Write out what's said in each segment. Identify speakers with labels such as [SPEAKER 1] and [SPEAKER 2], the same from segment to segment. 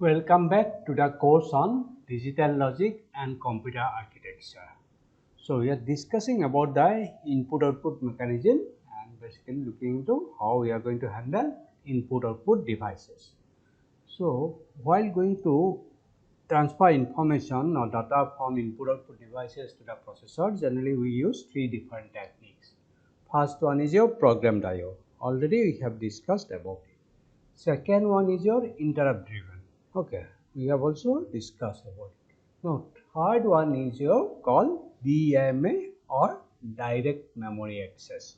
[SPEAKER 1] Welcome back to the course on digital logic and computer architecture. So we are discussing about the input-output mechanism and basically looking into how we are going to handle input-output devices. So while going to transfer information or data from input-output devices to the processor, generally we use three different techniques. First one is your programmed I/O. Already we have discussed about it. Second one is your interrupt driven. Okay, we have also discussed about it. Now, third one is your called DMA or direct memory access.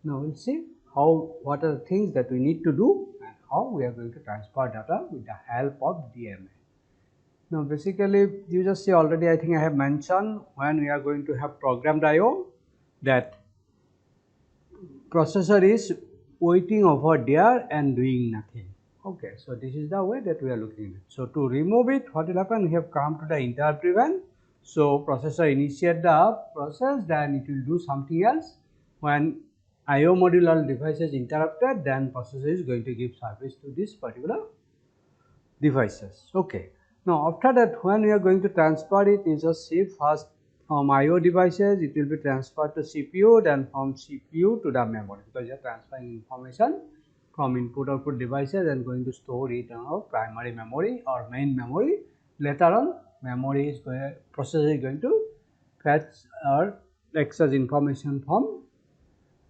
[SPEAKER 1] Now we'll see what are the things that we need to do and how we are going to transfer data with the help of DMA. Now basically you just see already I think I have mentioned when we are going to have programmed I/O that processor is waiting over there and doing nothing. Okay, so this is the way that we are looking at it. So to remove it, what will happen? We have come to the interrupt driven. So processor initiate the process, then it will do something else. When I/O module or device is interrupted, then processor is going to give service to this particular devices. Okay. Now after that, when we are going to transfer it, you just see first from I/O devices, it will be transferred to CPU, then from CPU to the memory, because you are transferring information from input-output devices and going to store it in our primary memory or main memory. Later on, processor is going to fetch or access information from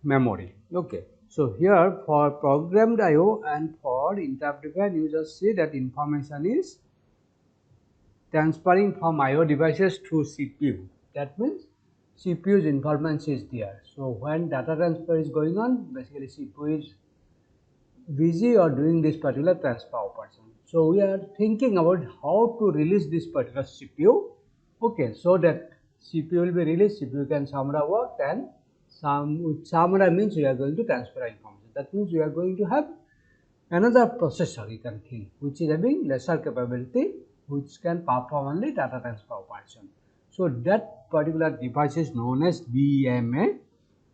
[SPEAKER 1] memory. Okay. So here for programmed I/O and for interrupt driven, you just see that information is transferring from I/O devices to CPU. That means CPU's involvement is there. So when data transfer is going on, basically CPU is busy or doing this particular transfer operation. So we are thinking about how to release this particular CPU. Okay, so that CPU will be released, CPU can summarize work, and summarize means we are going to transfer information. That means we are going to have another processor, you can think, which is having lesser capability, which can perform only data transfer operation. So that particular device is known as DMA,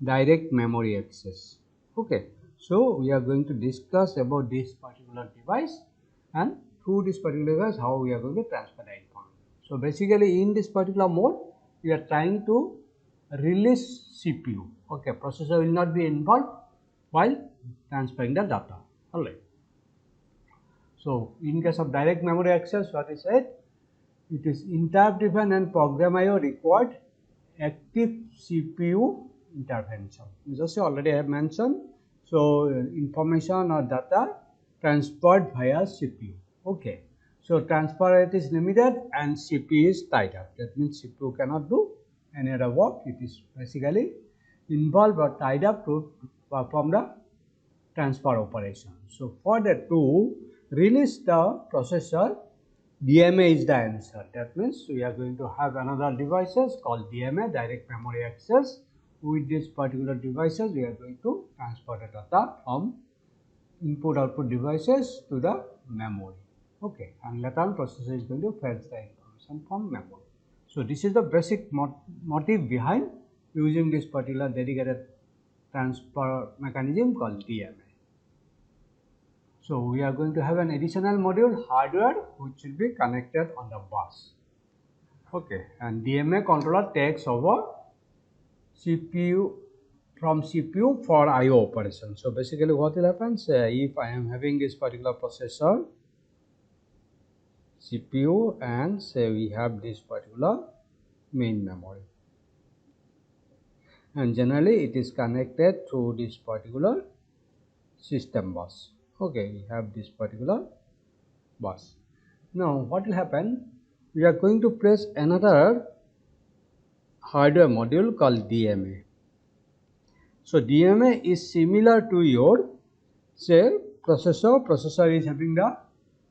[SPEAKER 1] direct memory access. Okay, so we are going to discuss about this particular device, and through this particular device how we are going to transfer the information. So basically in this particular mode we are trying to release CPU. Okay, processor will not be involved while transferring the data. Alright. So in case of direct memory access, what is said, it is interrupt driven and program I/O required active CPU intervention. Just already I have mentioned. So information or data transferred via CPU. Okay. So transfer rate is limited and CPU is tied up. That means CPU cannot do any other work. It is basically involved or tied up to perform the transfer operation. So for that to release the processor, DMA is the answer. That means we are going to have another devices called DMA, direct memory access. With this particular devices, we are going to transfer the data from input-output devices to the memory. Okay, and later on processor is going to fetch the information from memory. So this is the basic motive behind using this particular dedicated transfer mechanism called DMA. So we are going to have an additional module hardware which will be connected on the bus. Okay, and DMA controller takes over CPU from CPU for I/O operation. So basically what will happen, say if I am having this particular processor, CPU, and say we have this particular main memory, and generally it is connected through this particular system bus. Okay, we have this particular bus. Now what will happen, we are going to place another hardware module called DMA. So DMA is similar to your say processor is having the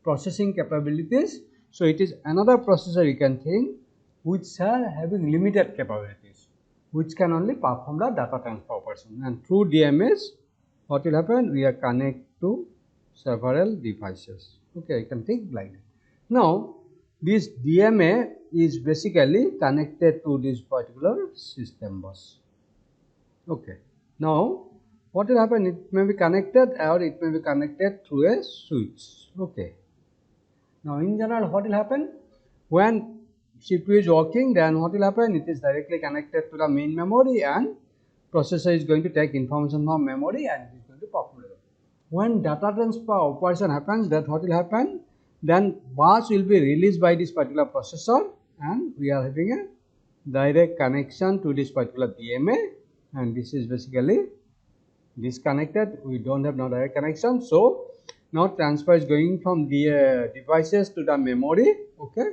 [SPEAKER 1] processing capabilities. So it is another processor you can think which are having limited capabilities, which can only perform the data transfer operation, and through DMAs what will happen, we are connect to several devices. Okay, you can think like that. Now this DMA is basically connected to this particular system bus. Okay, now what will happen, it may be connected or it may be connected through a switch. Okay, Now in general, what will happen? When CPU is working, then what will happen? It is directly connected to the main memory, and processor is going to take information from memory and it is going to populate it. When data transfer operation happens, that what will happen? Then bus will be released by this particular processor, and we are having a direct connection to this particular DMA, and this is basically disconnected. We don't have no direct connection. So now transfer is going from the devices to the memory. Okay,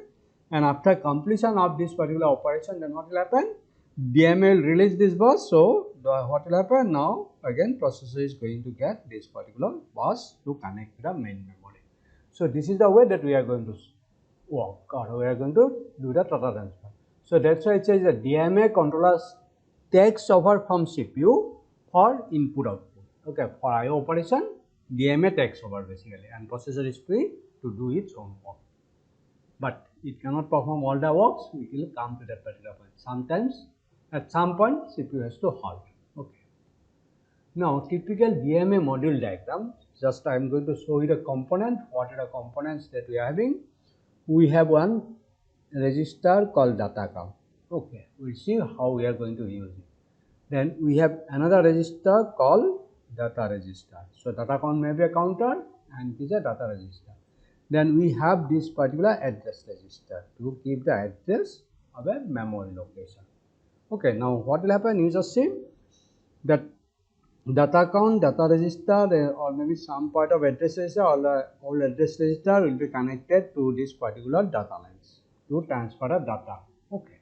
[SPEAKER 1] and after completion of this particular operation, then what will happen? DMA will release this bus. So what will happen now? Again, processor is going to get this particular bus to connect to the main memory. So this is the way that we are going to work, or we are going to do the data transfer. So that's why it says the DMA controllers takes over from CPU for input output. Okay, for IO operation, DMA takes over basically, and processor is free to do its own work. But it cannot perform all the works. We will come to that particular point. Sometimes, at some point, CPU has to halt. Okay. Now, typical DMA module diagram. Just I am going to show you the component. What are the components that we are having? We have one register called data count. Okay, we'll see how we are going to use it. Then we have another register called data register. So data count may be a counter and it is a data register. Then we have this particular address register to keep the address of a memory location. Okay, now what will happen? You just see that data count, data register, or maybe some part of address register, or the whole address register will be connected to this particular data lines to transfer the data. Okay.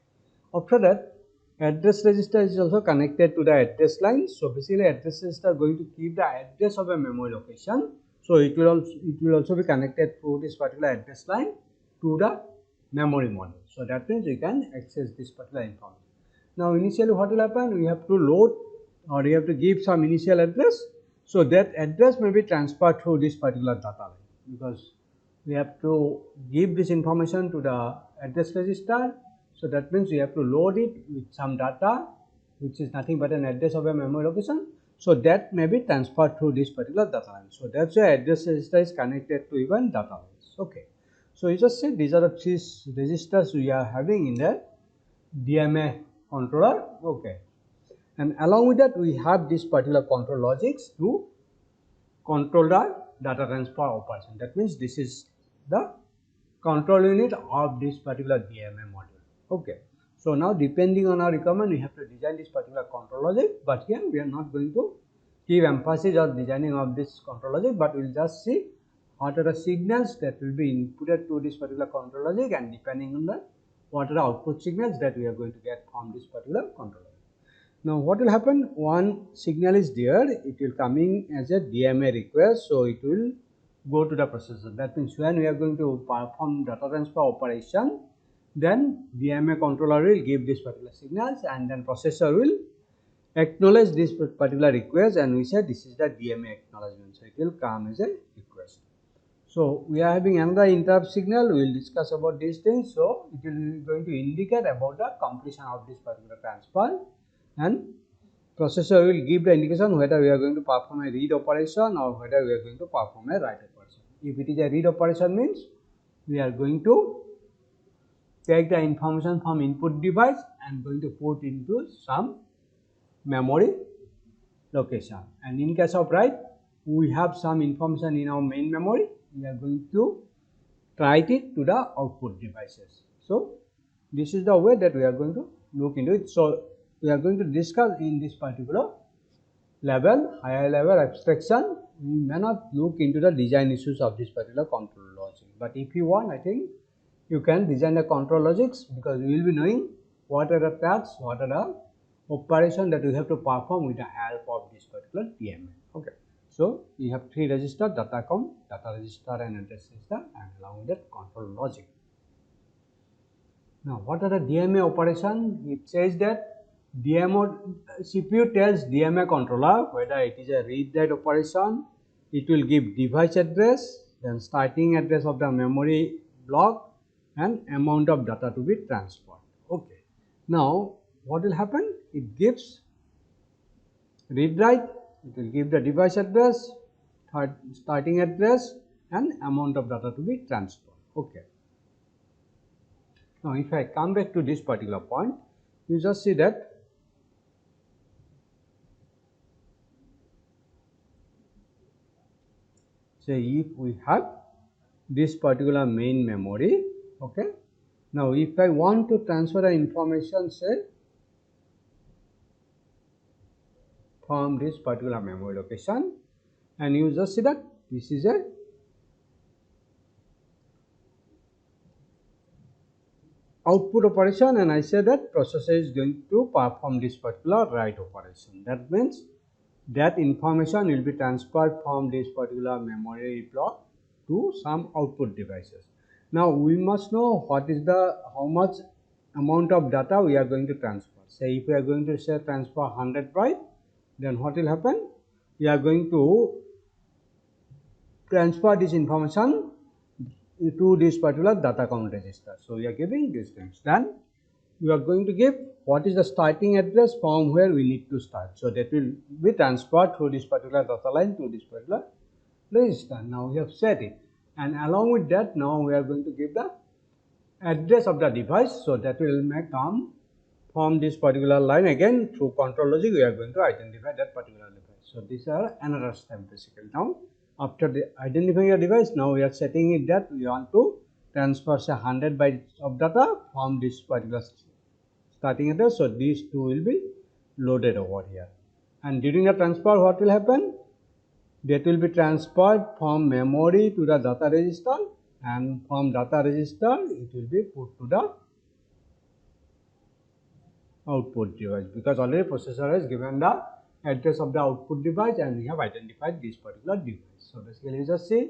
[SPEAKER 1] After that, address register is also connected to the address line. So basically, address register is going to keep the address of a memory location. So it will also be connected through this particular address line to the memory module. So that means we can access this particular information. Now initially what will happen? We have to load, or we have to give some initial address. So that address may be transferred through this particular data line, because we have to give this information to the address register. So that means we have to load it with some data, which is nothing but an address of a memory location. So that may be transferred through this particular data line. So that's why address register is connected to even data lines. Okay. So you just see these are the three registers we are having in the DMA controller. Okay. And along with that, we have this particular control logics to control the data transfer operation. That means this is the control unit of this particular DMA module. Okay. So now depending on our requirement, we have to design this particular control logic, but here we are not going to give emphasis on designing of this control logic, but we will just see what are the signals that will be inputted to this particular control logic, and depending on that, what are the output signals that we are going to get from this particular control logic. Now what will happen? One signal is there, it will coming as a DMA request, so it will go to the processor. That means when we are going to perform data transfer operation, then DMA controller will give this particular signals, and then processor will acknowledge this particular request, and we said this is the DMA acknowledgement, so it will come as a request. So we are having another interrupt signal. We will discuss about these things. So it will be going to indicate about the completion of this particular transfer, and processor will give the indication whether we are going to perform a read operation or whether we are going to perform a write operation. If it is a read operation, means we are going to take the information from input device and going to put into some memory location. And in case of write, we have some information in our main memory. We are going to write it to the output devices. So this is the way that we are going to look into it. So we are going to discuss in this particular level, higher level abstraction. We may not look into the design issues of this particular control logic, but if you want, I think you can design the control logics, because we will be knowing what are the tasks, what are the operation that we have to perform with the help of this particular DMA. Okay. So we have three registers: data count, data register, and address register, and along with that control logic. Now what are the DMA operation? It says that CPU tells DMA controller whether it is a read-write operation. It will give device address, then starting address of the memory block, and amount of data to be transferred. Okay. Now what will happen? It gives read-write. It will give the device address, starting address, and amount of data to be transferred. Okay. Now, if I come back to this particular point, you just see that say if we have this particular main memory, okay. Now, if I want to transfer the information, say from this particular memory location, and you just see that this is a output operation, and I say that processor is going to perform this particular write operation. That means that information will be transferred from this particular memory block to some output devices. Now, we must know what is the how much amount of data we are going to transfer. Say if we are going to say transfer 100 byte, then what will happen? We are going to transfer this information to this particular data count register. So, we are giving these things. Then we are going to give what is the starting address from where we need to start. So, that will be transferred through this particular data line to this particular register. Now, we have set it, and along with that, now we are going to give the address of the device. So, that will make come from this particular line. Again, through control logic, we are going to identify that particular device. So, these are another step basically. Now, after identifying a device, now we are setting it that we want to transfer say 100 bytes of data from this particular starting address. So, these two will be loaded over here, and during the transfer what will happen? That will be transferred from memory to the data register, and from data register it will be put to the output device, because already processor has given the address of the output device and we have identified this particular device. So, basically you just see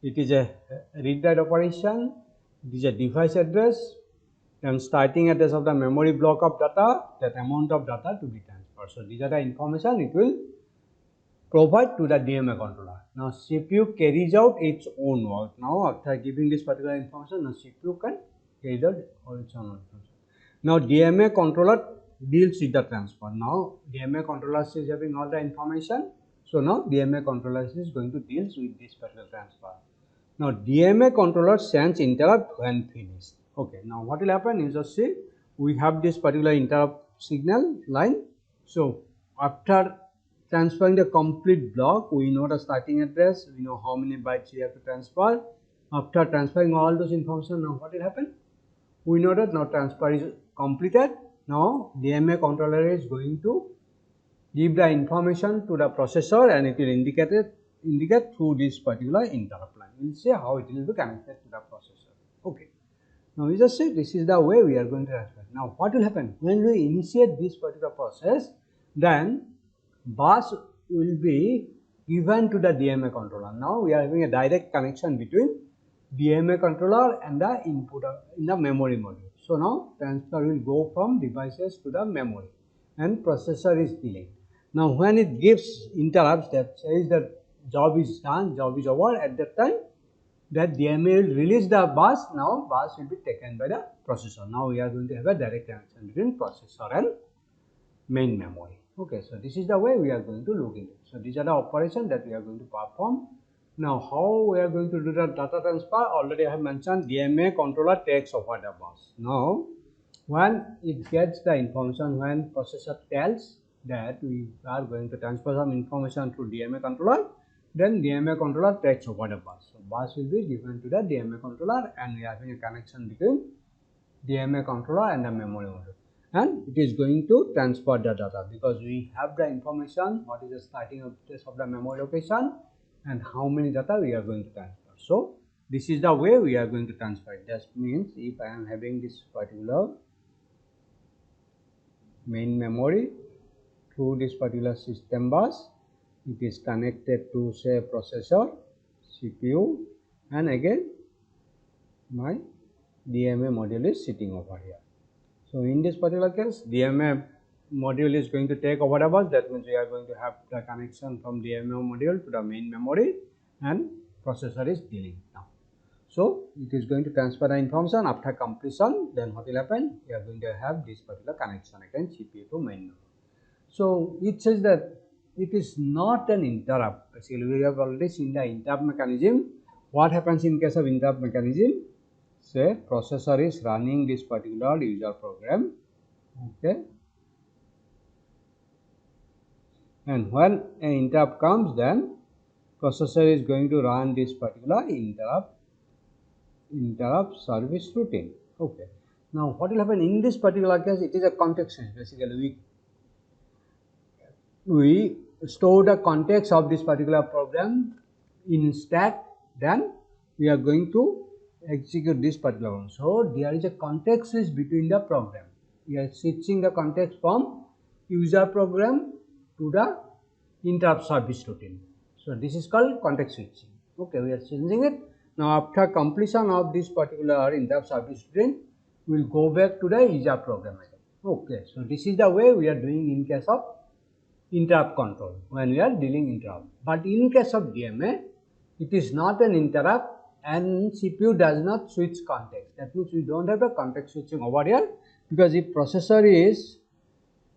[SPEAKER 1] it is a read-write operation, it is a device address and starting address of the memory block of data, that amount of data to be transferred. So, these are the information it will provide to the DMA controller. Now, CPU carries out its own work. Now, after giving this particular information, now CPU can carry out its own information. Now, DMA controller deals with the transfer. Now, DMA controller is having all the information. So, now DMA controller is going to deal with this particular transfer. Now, DMA controller sends interrupt when finished. Okay. Now, what will happen? You just see we have this particular interrupt signal line. So, after transferring the complete block, we know the starting address, we know how many bytes we have to transfer. After transferring all those information, now what will happen? We know that now transfer is completed. Now, DMA controller is going to give the information to the processor and it will indicate through this particular interrupt line. We will see how it will be connected to the processor. Okay. Now, we just say this is the way we are going to transfer. Now, what will happen? When we initiate this particular process, then bus will be given to the DMA controller. Now, we are having a direct connection between DMA controller and the input in the memory module. So, now transfer will go from devices to the memory and processor is delayed. Now, when it gives interrupts that says that job is done, job is over, at that time that DMA will release the bus. Now, bus will be taken by the processor. Now, we are going to have a direct connection between processor and main memory. Okay, so this is the way we are going to look into it. So, these are the operations that we are going to perform. Now, how we are going to do the data transfer? Already I have mentioned DMA controller takes over the bus. Now, when it gets the information, when processor tells that we are going to transfer some information through DMA controller, then DMA controller takes over the bus. So, bus will be given to the DMA controller and we are having a connection between DMA controller and the memory module. And it is going to transfer the data because we have the information what is the starting address of the memory location and how many data we are going to transfer. So, this is the way we are going to transfer it. That means if I am having this particular main memory through this particular system bus, it is connected to say processor, CPU and again my DMA module is sitting over here. So, in this particular case DMA module is going to take over the bus. That means we are going to have the connection from DMA module to the main memory and processor is dealing now. So, it is going to transfer the information. After completion, then what will happen? We are going to have this particular connection again CPU to main memory. So, it says that it is not an interrupt. Basically, we have already seen the interrupt mechanism. What happens in case of interrupt mechanism? say processor is running this particular user program, okay, and when an interrupt comes, then processor is going to run this particular interrupt service routine. Okay. Now what will happen in this particular case? It is a context switch. Basically, we store the context of this particular program in stack, then we are going to execute this particular one. So there is a context switch between the program. We are switching the context from user program to the interrupt service routine. So this is called context switching. Okay, we are changing it. Now after completion of this particular interrupt service routine, we will go back to the user program again. Okay, so this is the way we are doing in case of interrupt control when we are dealing interrupt. But in case of DMA, it is not an interrupt and CPU does not switch context. That means we don't have a context switching over here, because if processor is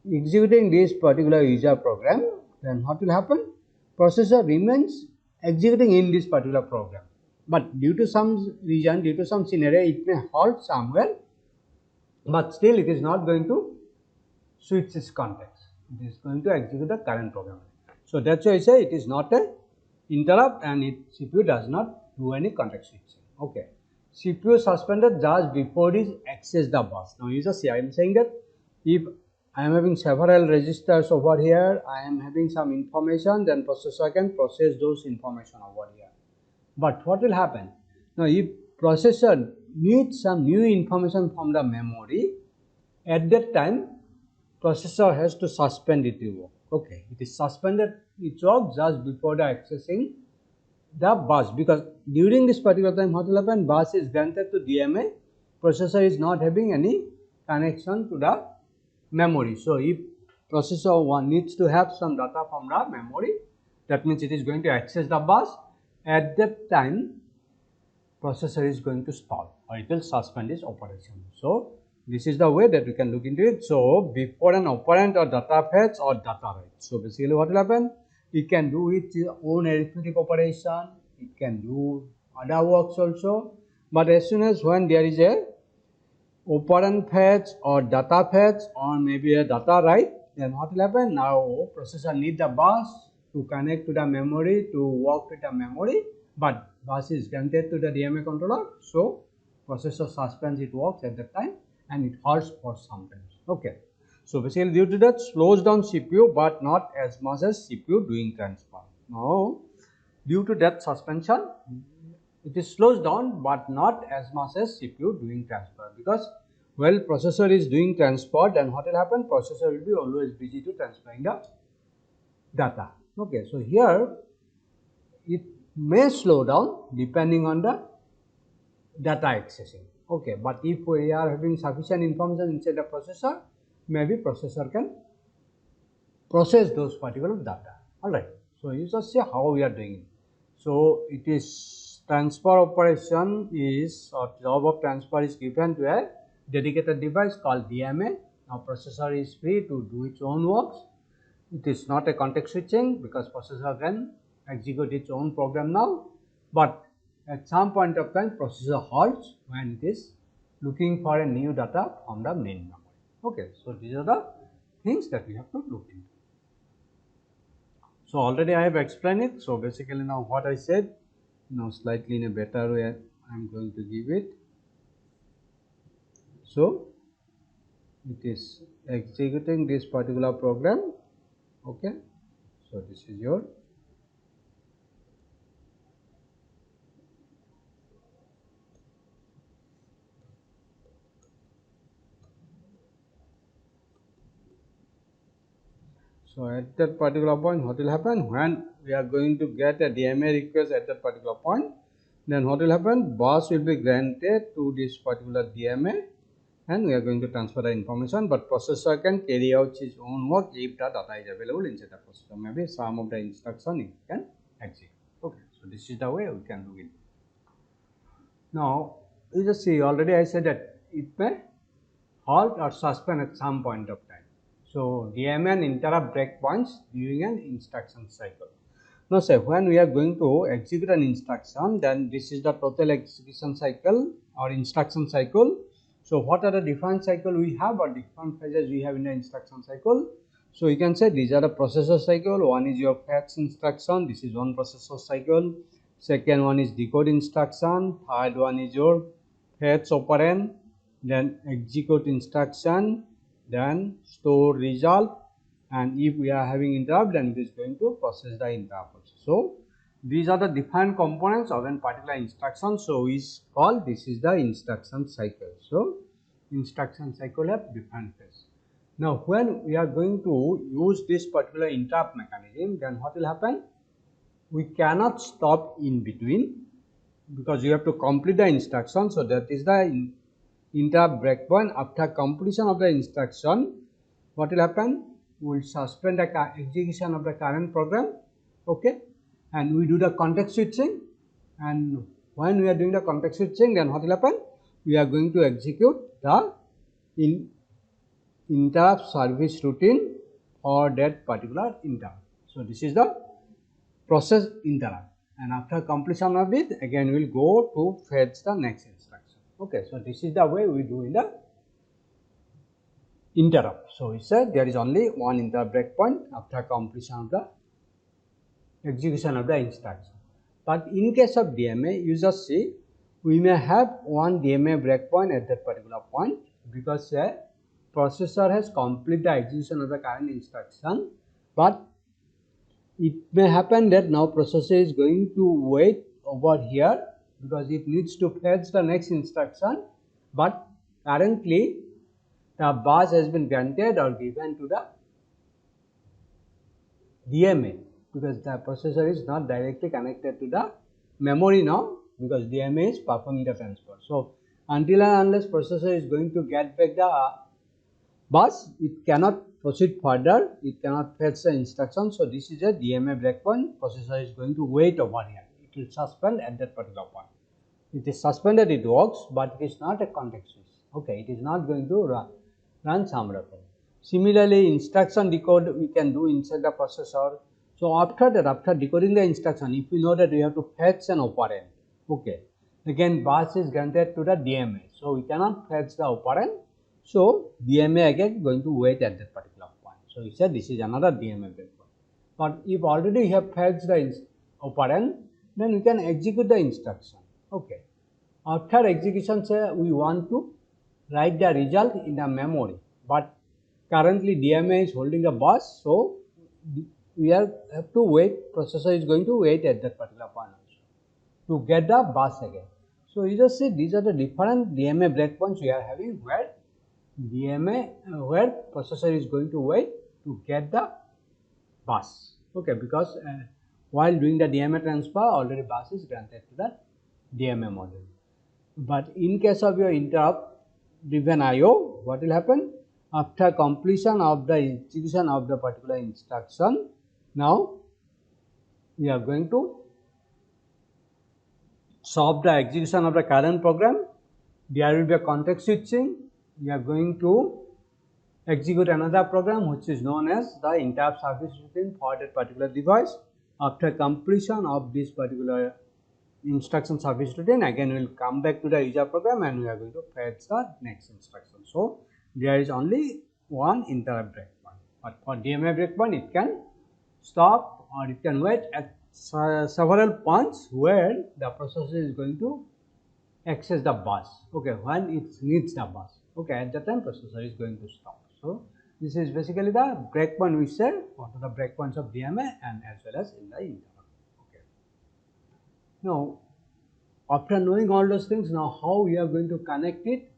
[SPEAKER 1] executing this particular user program, then what will happen? Processor remains executing in this particular program, but due to some reason, due to some scenario, it may halt somewhere, but still it is not going to switch its context. It is going to execute the current program. So that's why I say it is not a interrupt and CPU does not do any context switching. Okay. CPU suspended just before it access the bus. Now you just see, I am saying that if I am having several registers over here, I am having some information, then processor can process those information over here. But what will happen? Now if processor needs some new information from the memory, at that time processor has to suspend its work. Okay, it is suspended its work just before the accessing the bus, because during this particular time what will happen, bus is granted to DMA, processor is not having any connection to the memory. So if processor needs to have some data from the memory, that means it is going to access the bus. At that time processor is going to stall or it will suspend its operation. So this is the way that we can look into it. So before an operand or data fetch or data write, so basically what will happen, it can do its own arithmetic operation, it can do other works also, but as soon as when there is a operand fetch or data fetch or maybe a data write, then what will happen, now processor need the bus to connect to the memory, to work with the memory, but bus is granted to the DMA controller, so processor suspends its works at that time and it halts for some time. Okay, so basically due to that slows down CPU, but not as much as CPU doing transfer. Now due to that suspension, it is slows down but not as much as CPU doing transfer, because while processor is doing transfer, then what will happen, processor will be always busy to transferring the data. Okay, so here it may slow down depending on the data accessing. Okay, but if we are having sufficient information inside the processor, maybe processor can process those particular data. Alright, so you just see how we are doing it. So it is transfer operation is, or job of transfer is given to a dedicated device called DMA. Now processor is free to do its own works. It is not a context switching because processor can execute its own program now, but at some point of time processor halts when it is looking for a new data from the main memory. Okay, so these are the things that we have to look into. So already I have explained it. So basically now what I said, now slightly in a better way I am going to give it. So it is executing this particular program. Okay, so this is your so at that particular point what will happen, when we are going to get a DMA request at that particular point, then what will happen, bus will be granted to this particular DMA and we are going to transfer the information, but processor can carry out its own work if the data is available inside the processor. Maybe some of the instruction it can execute. Okay, so this is the way we can do it. Now you just see, already I said that it may halt or suspend at some point of time. So DMA and interrupt breakpoints during an instruction cycle. Now say when we are going to execute an instruction, then this is the total execution cycle or instruction cycle. So what are the different cycle we have or different phases we have in the instruction cycle? So you can say these are the processor cycle. One is your fetch instruction. This is one processor cycle. Second one is decode instruction. Third one is your fetch operand. Then execute instruction. Then store result. And if we are having interrupt, then it is going to process the interrupt also. So these are the different components of a particular instruction. So we call this is the instruction cycle. So instruction cycle have different phases. Now when we are going to use this particular interrupt mechanism, then what will happen? We cannot stop in between because you have to complete the instruction. So that is the interrupt breakpoint. After completion of the instruction, what will happen? We will suspend the execution of the current program, okay, and we do the context switching. And when we are doing the context switching, then what will happen? We are going to execute the interrupt service routine for that particular interrupt. So this is the process interrupt, and after completion of it, again we will go to fetch the next instruction. Okay, so this is the way we do in the interrupt. So we said there is only one interrupt breakpoint after completion of the execution of the instruction. But in case of DMA, you just see we may have one DMA breakpoint at that particular point because a processor has completed the execution of the current instruction, but it may happen that now processor is going to wait over here because it needs to fetch the next instruction, but currently the bus has been granted or given to the DMA because the processor is not directly connected to the memory now because DMA is performing the transfer. So until and unless processor is going to get back the bus, it cannot proceed further, it cannot fetch the instruction. So this is a DMA breakpoint. Processor is going to wait over here. It will suspend at that particular point. It is suspended, it works, but it is not a context switch. Okay, it is not going to run some record. Similarly, instruction decode we can do inside the processor. So after that, after decoding the instruction, if we know that we have to fetch an operand, okay, again bus is granted to the DMA. So we cannot fetch the operand. So DMA again going to wait at that particular point. So we said this is another DMA breakpoint. But if already you have fetched the operand, then we can execute the instruction. Okay. After execution, say we want to write the result in the memory, but currently DMA is holding the bus, so we have to wait. Processor is going to wait at that particular point also to get the bus again. So you just see these are the different DMA breakpoints we are having where where processor is going to wait to get the bus. Okay, because while doing the DMA transfer, already bus is granted to the DMA module. But in case of your interrupt driven IO, what will happen? After completion of the execution of the particular instruction, now we are going to stop the execution of the current program. There will be a context switching. We are going to execute another program which is known as the interrupt service routine for that particular device. After completion of this particular instruction service routine, again we will come back to the user program and we are going to fetch the next instruction. So there is only one interrupt breakpoint, but for DMA breakpoint it can stop or it can wait at several points where the processor is going to access the bus. Okay, when it needs the bus. Okay, at that time processor is going to stop. So this is basically the breakpoint we said. What are the breakpoints of DMA and as well as in the interrupt. Okay. Now, after knowing all those things, now how we are going to connect it?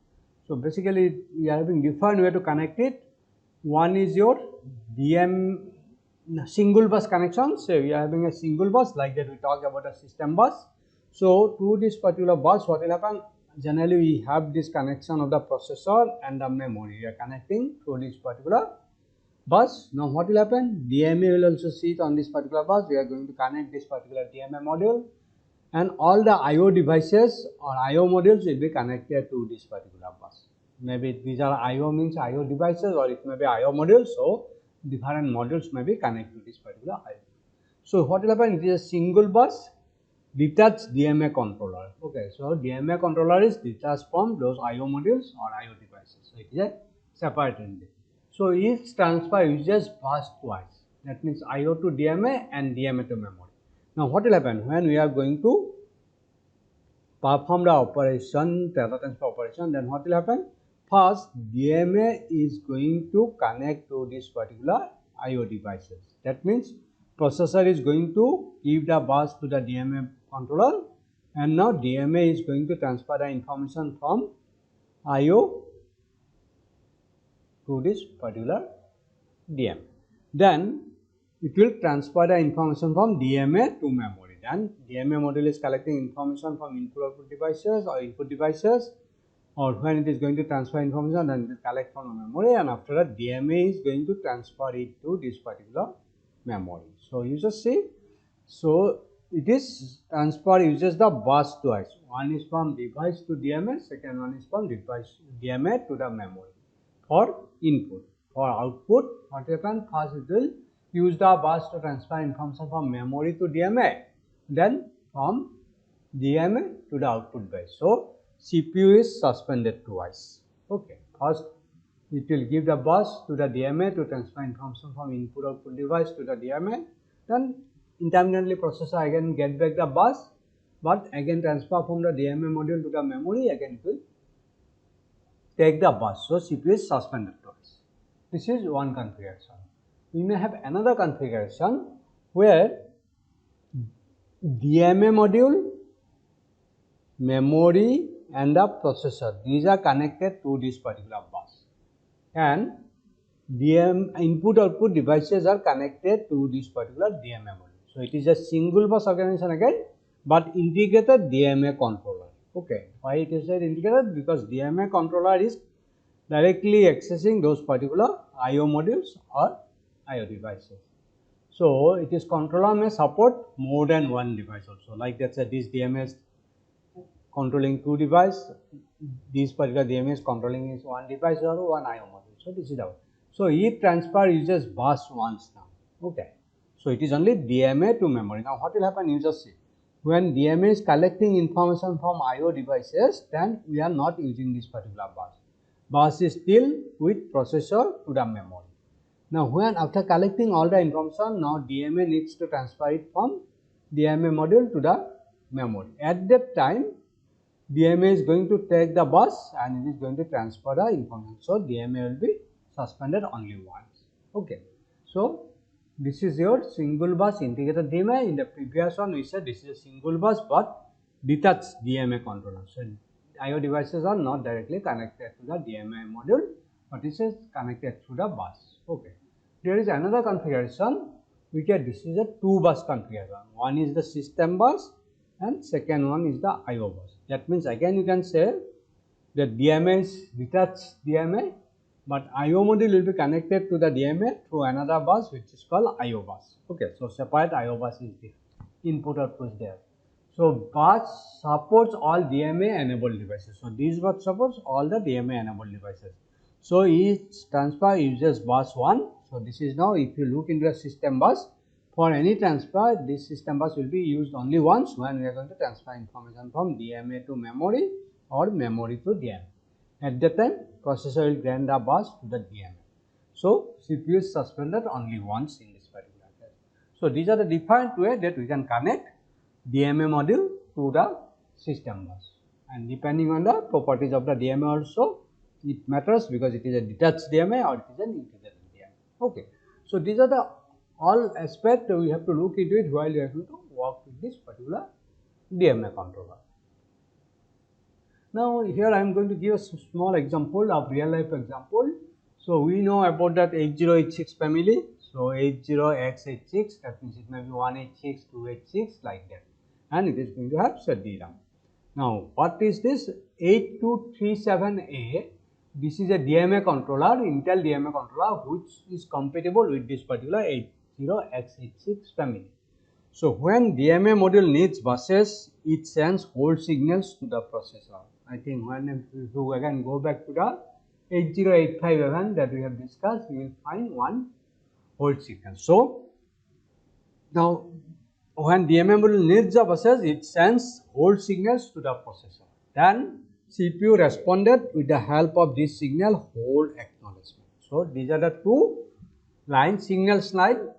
[SPEAKER 1] So basically, we are having different way to connect it. One is your single bus connection. So we are having a single bus like that. We talked about a system bus. So to this particular bus, what will happen? Generally, we have this connection of the processor and the memory. We are connecting through this particular bus. Now what will happen? DMA will also sit on this particular bus. We are going to connect this particular DMA module, and all the IO devices or IO modules will be connected to this particular bus. Maybe these are IO means IO devices, or it may be IO modules. So different modules may be connected to this particular IO. So what will happen? It is a single bus detached DMA controller. Okay, so DMA controller is detached from those IO modules or IO devices. So it is a separate entity. So each transfer uses bus twice. That means IO to DMA and DMA to memory. Now what will happen when we are going to perform the operation, data transfer operation? Then what will happen? First, DMA is going to connect to this particular IO devices. That means processor is going to give the bus to the DMA controller, and now DMA is going to transfer the information from IO to this particular DMA. Then it will transfer the information from DMA to memory. Then DMA module is collecting information from input-output devices or input devices, or when it is going to transfer information, then it will collect from memory, and after that DMA is going to transfer it to this particular memory. So you just see, so it is transfer uses the bus twice. One is from device to DMA, second one is from device DMA to the memory for input. For output, what happens? First it will use the bus to transfer information from memory to DMA, then from DMA to the output bus. So CPU is suspended twice. Okay, first it will give the bus to the DMA to transfer information from input output device to the DMA, then intermittently processor again get back the bus, but again transfer from the DMA module to the memory, again it will take the bus. So CPU is suspended twice. This is one configuration. We may have another configuration where DMA module, memory and the processor, these are connected to this particular bus, and input output devices are connected to this particular DMA module. So it is a single bus organization again, but integrated DMA controller. Okay, why it is said integrated? Because DMA controller is directly accessing those particular IO modules or IO devices. So it is controller may support more than one device also, like that said this DMA is controlling two devices, this particular DMA is controlling is one device or one IO module. So this is out. So each transfer uses bus once now. Okay. So it is only DMA to memory. Now what will happen? You just see. When DMA is collecting information from IO devices, then we are not using this particular bus. Bus is still with processor to the memory. Now when after collecting all the information, now DMA needs to transfer it from DMA module to the memory. At that time, DMA is going to take the bus and it is going to transfer the information. So DMA will be suspended only once. Okay. So this is your single bus integrated DMA. In the previous one we said this is a single bus but detached DMA controller. So IO devices are not directly connected to the DMA module, but this is connected through the bus. Okay. There is another configuration. We get this is a two bus configuration. One is the system bus and second one is the IO bus. That means again you can say that DMA is detached DMA, but IO module will be connected to the DMA through another bus which is called IO bus. Okay, so separate IO bus is there, input output there. So bus supports all DMA enabled devices. So this bus supports all the DMA enabled devices. So each transfer uses bus 1. So this is now if you look into the system bus, for any transfer this system bus will be used only once when we are going to transfer information from DMA to memory or memory to DMA. At that time processor will grant the bus to the DMA. So CPU is suspended only once in this particular case. So these are the different ways that we can connect DMA module to the system bus, and depending on the properties of the DMA also it matters because it is a detached DMA or it is an integrated DMA. Okay, so these are the all aspects we have to look into it while we are going to work with this particular DMA controller. Now here I am going to give a small example of real life example. So we know about that 8086 family. So 80x86, that means it may be 186, 286 like that, and it is going to have SDRAM. Now what is this 8237A? This is a DMA controller, Intel DMA controller, which is compatible with this particular 80x86 family. So when DMA module needs buses, it sends hold signals to the processor. I think when you again go back to the 8085 event that we have discussed, you will find one hold signal. So Now, when DMA module needs the buses, it sends hold signals to the processor. Then CPU responded with the help of this signal hold acknowledgement. So, these are the two line signals line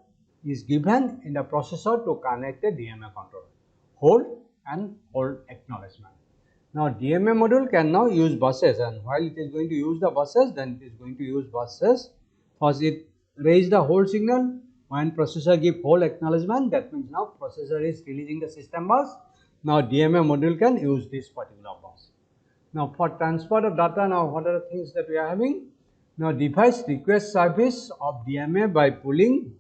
[SPEAKER 1] is given in the processor to connect the DMA controller, hold and hold acknowledgement. Now, DMA module can now use buses, and while it is going to use the buses, then it is going to use buses. First, it raise the hold signal. When processor give hold acknowledgement, that means now processor is releasing the system bus. Now, DMA module can use this particular bus. Now, for transfer of data, now what are the things that we are having? Now, device request service of DMA by pulling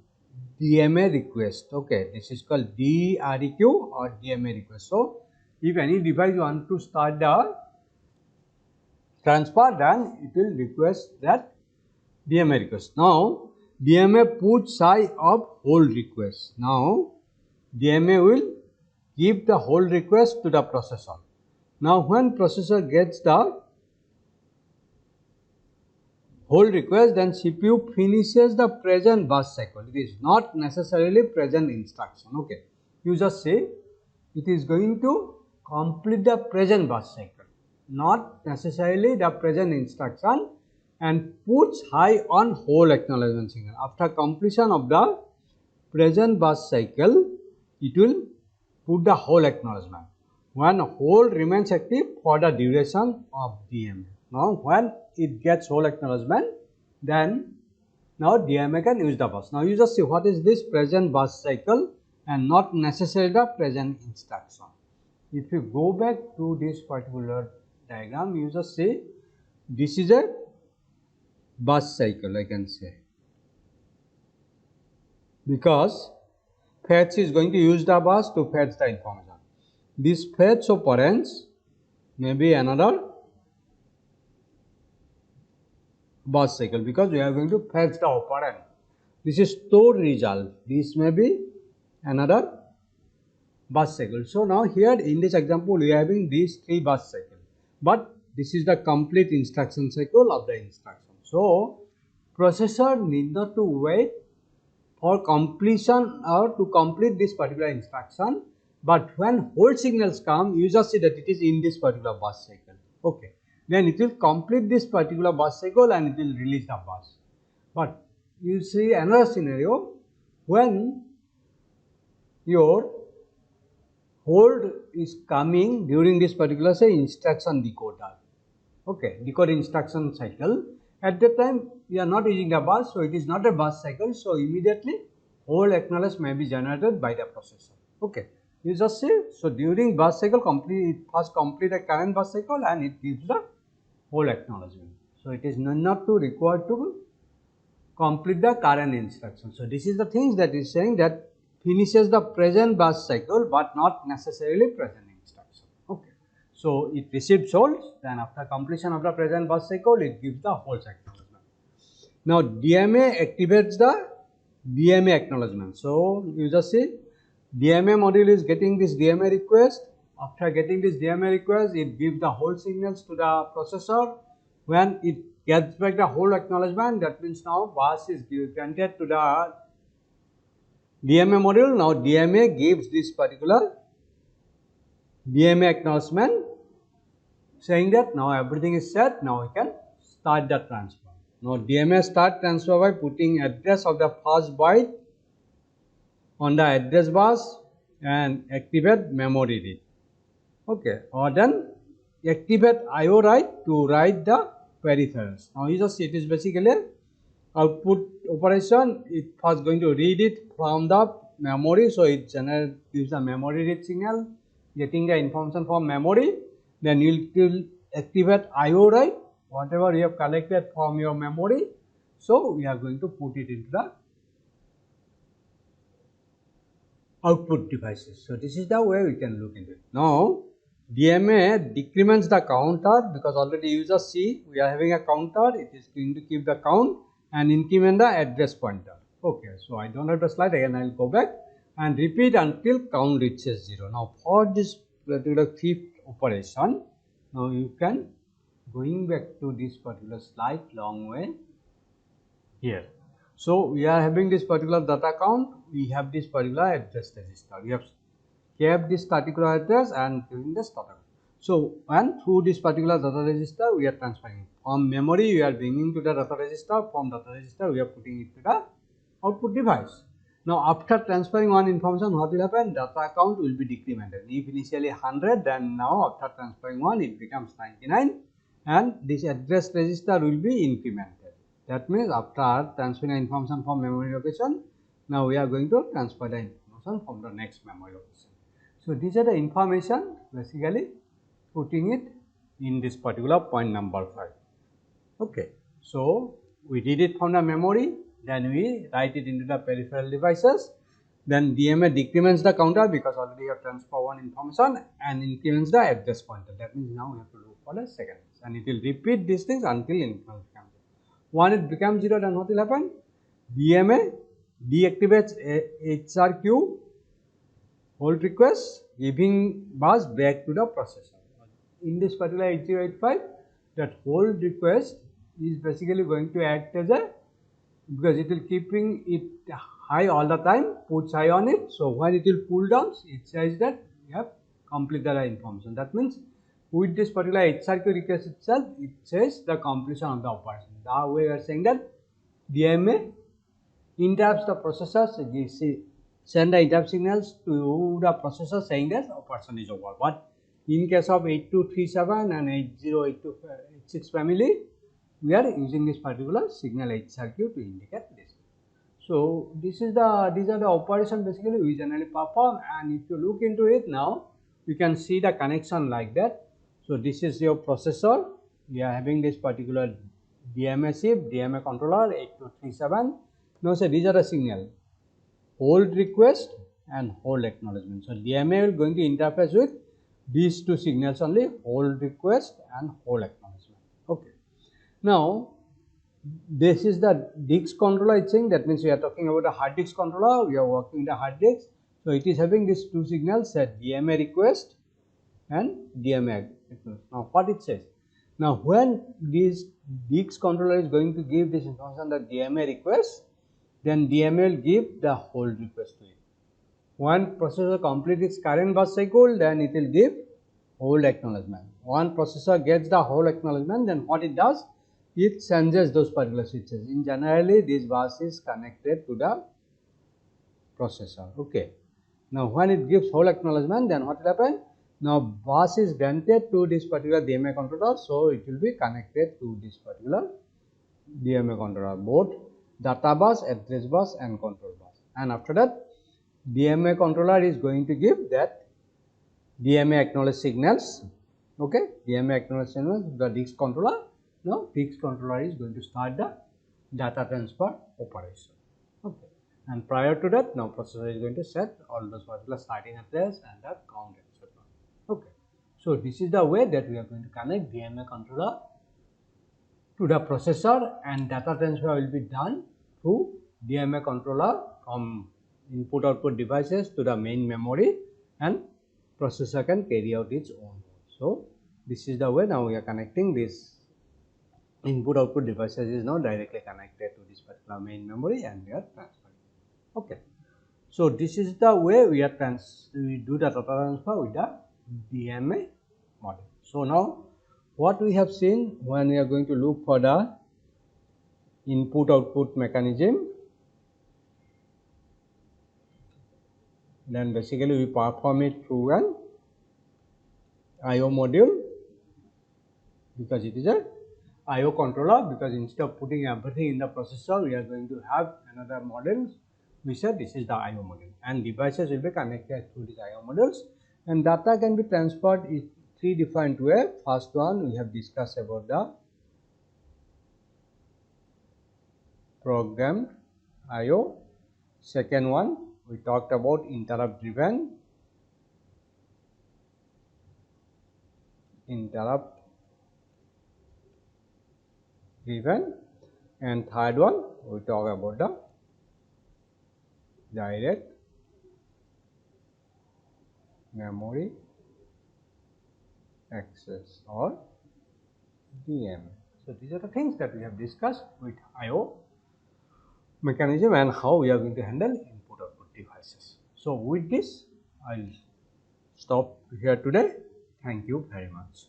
[SPEAKER 1] DMA request. Okay, this is called DREQ or DMA request. So, if any device want to start the transfer, then it will request that DMA request. Now, DMA puts I of hold request. Now, DMA will give the hold request to the processor. Now, when processor gets the hold request, then CPU finishes the present bus cycle. It is not necessarily present instruction. Okay, you just say it is going to complete the present bus cycle, not necessarily the present instruction, and puts high on hold acknowledgement signal. After completion of the present bus cycle, it will put the hold acknowledgement. When hold remains active for the duration of DMA. Now, when it gets hold acknowledgement, then now DMA can use the bus. Now, you just see what is this present bus cycle and not necessarily the present instruction. If you go back to this particular diagram, you just see this is a bus cycle, I can say, because fetch is going to use the bus to fetch the information. This fetch operands may be another bus cycle because we are going to fetch the operand. This is stored result. This may be another bus cycle. So, now here in this example we are having these three bus cycles, but this is the complete instruction cycle of the instruction. So, processor need not to wait for completion or to complete this particular instruction, but when hold signals come, you just see that it is in this particular bus cycle. Okay, then it will complete this particular bus cycle and it will release the bus. But you see another scenario when your hold is coming during this particular say instruction decoder. Okay, decode instruction cycle. At that time we are not using the bus, so it is not a bus cycle. So immediately hold acknowledge may be generated by the processor. Okay, you just see. So during bus cycle, first complete a current bus cycle and it gives the hold acknowledgement. So it is not to required to complete the current instruction. So this is the things that is saying that finishes the present bus cycle, but not necessarily present instruction. Okay. So it receives holds, then after completion of the present bus cycle, it gives the holds acknowledgement. Now DMA activates the DMA acknowledgement. So you just see DMA module is getting this DMA request. After getting this DMA request, it gives the hold signals to the processor. When it gets back the hold acknowledgement, that means now bus is granted to the DMA module. Now DMA gives this particular DMA acknowledgement saying that now everything is set, now we can start the transfer. Now DMA start transfer by putting address of the first byte on the address bus and activate memory read. Okay, or then activate IO write to write the peripherals. Now you just see it is basically output operation. It first going to read it from the memory, so it gives a memory read signal, getting the information from memory. Then you will activate IO write, whatever you have collected from your memory. So we are going to put it into the output devices. So this is the way we can look into it. Now DMA decrements the counter because already you just see we are having a counter. It is going to keep the count and increment the address pointer. Okay, so I don't have the slide again. I will go back and repeat until count reaches 0. Now for this particular fifth operation, now you can going back to this particular slide long way here. So we are having this particular data count, we have this particular address register. We have kept this particular address and giving this data. So and through this particular data register, we are transferring from memory. We are bringing to the data register. From data register, we are putting it to the output device. Now after transferring one information, what will happen? Data count will be decremented. If initially 100, then now after transferring one, it becomes 99, and this address register will be incremented. That means after transferring information from memory location, now we are going to transfer the information from the next memory location. So these are the information, basically putting it in this particular point number 5. Okay, so we did it from the memory, then we write it into the peripheral devices. Then DMA decrements the counter because already you have transferred one information and increments the address pointer. That means now we have to look for the second, and it will repeat these things until information becomes 0. When it becomes 0, then what will happen? DMA deactivates HRQ hold request, giving bus back to the processor. In this particular 8085, that hold request is basically going to act as a, because it will keeping it high all the time, puts high on it. So when it will pull down, it says that you have completed the information. That means with this particular HRQ request itself, it says the completion of the operation. That way we are saying that DMA interrupts the processors, send the interrupt signals to the processor saying that operation is over. But in case of 8237 and 8086 family, we are using this particular signal HRQ to indicate this. So these are the operations basically we generally perform, and if you look into it now, you can see the connection like that. So this is your processor. We are having this particular DMA chip, DMA controller 8237. Now say these are the signal, hold request and hold acknowledgement. So DMA will going to interface with these two signals only, hold request and hold acknowledgement. Okay. Now this is the disk controller, it's saying, that means we are talking about a hard disk controller, we are working with the hard disk. So it is having these two signals, that DMA request and DMA acknowledgement. Now what it says? Now when this disk controller is going to give this information, that DMA request, then DMA will give the hold request to it. When processor completes its current bus cycle, then it will give hold acknowledgement. When processor gets the hold acknowledgement, then what it does? It changes those particular switches. In generally, this bus is connected to the processor. Okay. Now when it gives hold acknowledgement, then what will happen? Now bus is granted to this particular DMA controller, so it will be connected to this particular DMA controller, both data bus, address bus and control bus. And after that, DMA controller is going to give that DMA acknowledge signals. Okay, DMA acknowledge signals, the disk controller. Now disk controller is going to start the data transfer operation. Okay, and prior to that, now processor is going to set all those particular starting address and the count, etc. Okay, so this is the way that we are going to connect DMA controller to the processor, and data transfer will be done through DMA controller from input output devices to the main memory, and processor can carry out its own. So this is the way now we are connecting this input output devices is now directly connected to this particular main memory, and we are transferring. Okay. So this is the way we do the data transfer with the DMA model. So now what we have seen, when we are going to look for the input output mechanism, then basically we perform it through an IO module, because it is a IO controller, because instead of putting everything in the processor, we are going to have another model. We said this is the IO module, and devices will be connected through these IO modules, and data can be transferred in three different ways. First one we have discussed about the programmed IO. Second one we talked about interrupt driven, and third one we talk about the direct memory access, or DMA. So these are the things that we have discussed with IO. mechanism and how we are going to handle input output devices. So with this, I'll stop here today. Thank you very much.